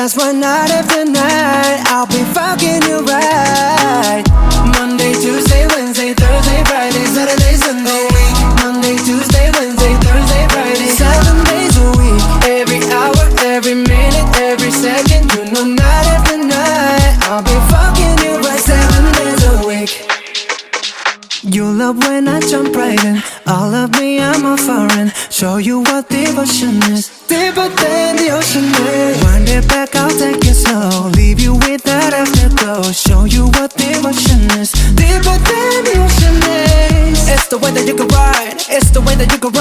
That's why night after night I'll be fucking you right. Monday, Tuesday, Wednesday, Thursday, Friday, Saturday, Sunday. Monday, Tuesday, Wednesday, Thursday, Friday, 7 days a week. Every hour, every minute, every second. You know night after night I'll be fucking you right 7 days a week. You love when I jump right in. All of me, I'm a foreign. Show you what devotion is. Deeper than the ocean is. Wind it back, I'll take it slow. Leave you with that afterglow. Show you what devotion is. Deeper than the ocean is. It's the way that you can ride. It's the way that you can ride.